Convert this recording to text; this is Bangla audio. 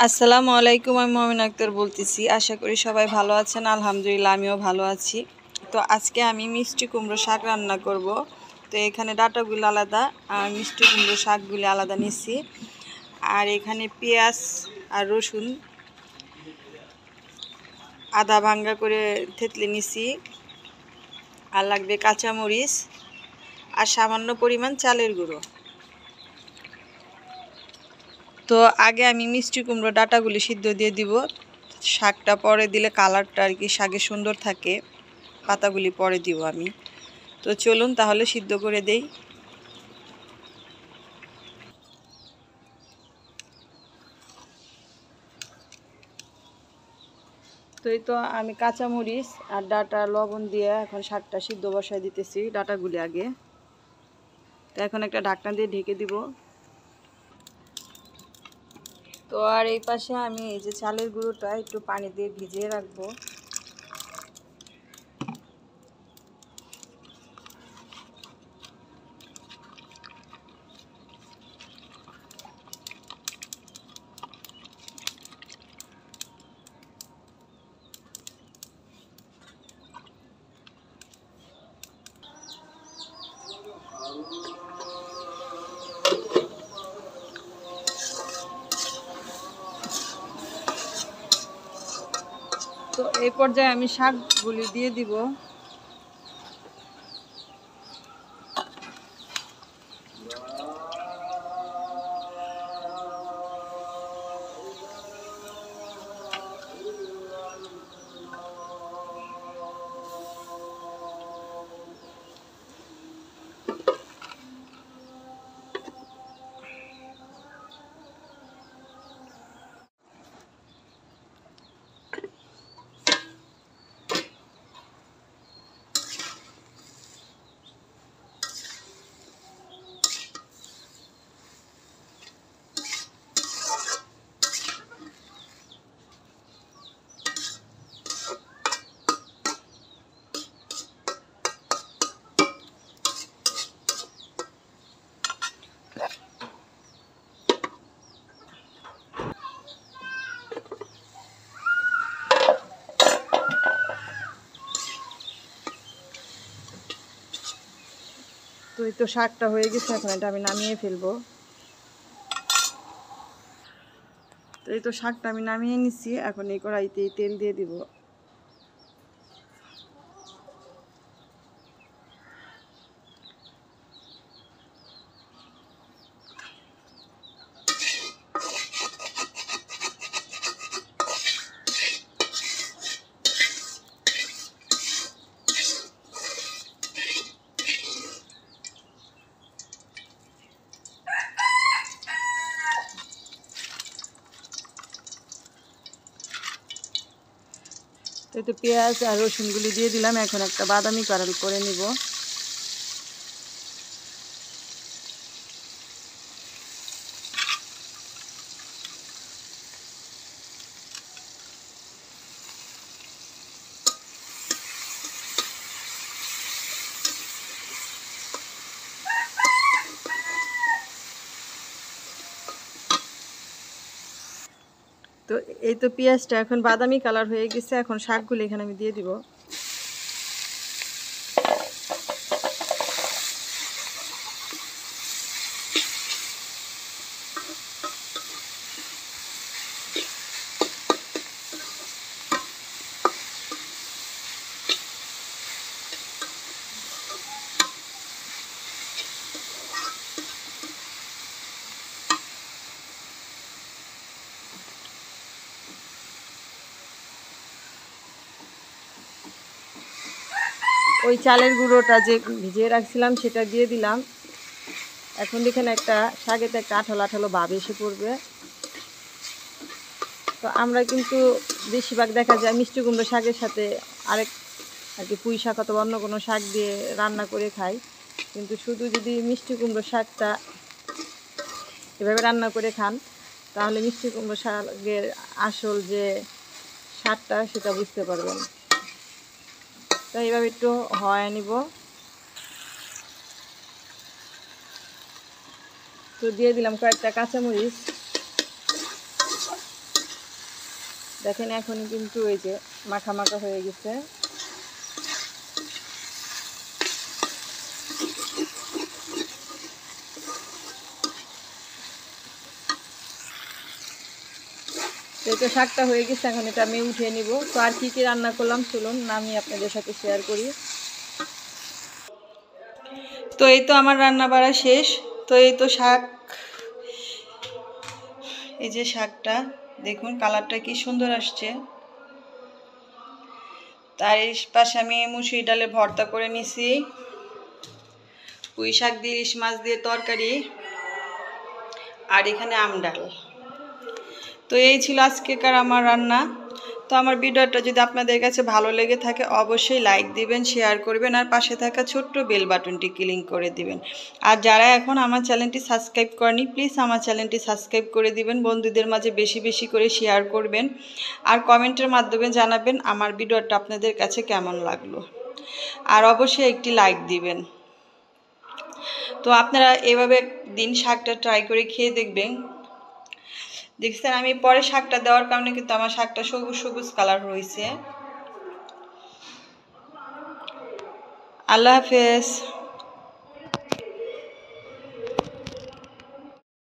আসসালামু আলাইকুম। আমি মমিন আক্তার বলতেছি। আশা করি সবাই ভালো আছেন। আলহামদুলিল্লাহ আমিও ভালো আছি। তো আজকে আমি মিষ্টি কুমড়ো শাক রান্না করব। তো এখানে ডাঁটাগুলো আলাদা আর মিষ্টি কুমড়ো শাকগুলি আলাদা নিচ্ছি। আর এখানে পেঁয়াজ আর রসুন আদা ভাঙ্গা করে থেতলে নিচ্ছি। আর লাগবে কাঁচামরিচ আর সামান্য পরিমাণ চালের গুঁড়ো। তো আগে আমি মিষ্টি কুমড়ো ডাঁটাগুলি সিদ্ধ দিয়ে দিব। শাকটা পরে দিলে কালারটা আর কি শাকে সুন্দর থাকে। পাতাগুলি পরে দিব আমি। তো চলুন তাহলে সিদ্ধ করে দেই। তো এই তো আমি কাঁচামরিচ আর ডাঁটা লবণ দিয়ে এখন শাকটা সিদ্ধ বসায় দিতেছি। ডাঁটাগুলি আগে তো এখন একটা ঢাকনা দিয়ে ঢেকে দিব। তো আর এই পাশে আমি এই যে চালের গুঁড়োটা একটু পানি দিয়ে ভিজিয়ে রাখবো। তো এই পর্যায়ে আমি শাকগুলি দিয়ে দিব। তো এই তো শাকটা হয়ে গেছে, এখন এটা আমি নামিয়ে ফেলবো। তো এই তো শাকটা আমি নামিয়ে নিচ্ছি। এখন এই কড়াইতেই তেল দিয়ে দিব। তো এই তো পেঁয়াজ আর রসুনগুলি দিয়ে দিলাম। এখন একটা বাদামি কালার করে নিব। তো এই তো পেঁয়াজটা এখন বাদামি কালার হয়ে গেছে। এখন শাকগুলো এখানে আমি দিয়ে দিব। ওই চালের গুঁড়োটা যে ভিজিয়ে রাখছিলাম সেটা দিয়ে দিলাম। এখন এখানে একটা শাকেতে একটা আঠালো আঠালো ভাব এসে পড়বে। তো আমরা কিন্তু বেশিরভাগ দেখা যায় মিষ্টি কুমড়ো শাকের সাথে আরেক আর কি পুঁই শাক অথবা অন্য কোনো শাক দিয়ে রান্না করে খাই। কিন্তু শুধু যদি মিষ্টি কুমড়ো শাকটা এভাবে রান্না করে খান তাহলে মিষ্টি কুমড়ো শাকের আসল যে স্বাদটা সেটা বুঝতে পারবেন। তো এইভাবে একটু হয়ে নিব। তো দিয়ে দিলাম কয়েকটা কাঁচামরিচ। দেখেন এখনই কিন্তু এই যে মাখা মাখা হয়ে গেছে। তো শাকটা হয়ে গেছে, এখন এটা আমি উঠিয়ে নিব। তো আর কি কি রান্না করলাম চলুন না আমি আপনাদের সাথে শেয়ার করি। তো এই তো আমার রান্না বাড়া শেষ। তো এই তো শাক, এই যে শাকটা দেখুন কালারটা কি সুন্দর আসছে। তার পাশে আমি মুসুরি ডালে ভর্তা করে নিছি, পুঁই শাক দিয়ে ইলিশ মাছ দিয়ে তরকারি, আর এখানে আম ডাল। তো এই ছিল আজকেকার আমার রান্না। তো আমার ভিডিওটা যদি আপনাদের কাছে ভালো লেগে থাকে অবশ্যই লাইক দিবেন, শেয়ার করবেন, আর পাশে থাকা ছোট্ট বেল বাটনটি ক্লিক করে দিবেন। আর যারা এখন আমার চ্যানেলটি সাবস্ক্রাইব করেনি প্লিজ আমার চ্যানেলটি সাবস্ক্রাইব করে দিবেন, বন্ধুদের মাঝে বেশি বেশি করে শেয়ার করবেন, আর কমেন্টের মাধ্যমে জানাবেন আমার ভিডিওটা আপনাদের কাছে কেমন লাগলো, আর অবশ্যই একটি লাইক দিবেন। তো আপনারা এভাবে একদিন শাকটা ট্রাই করে খেয়ে দেখবেন। দেখছেন আমি পরে শাকটা দেওয়ার কারণে কিন্তু আমার শাকটা সবুজ সবুজ কালার হয়েছে। আল্লাহ হাফেজ।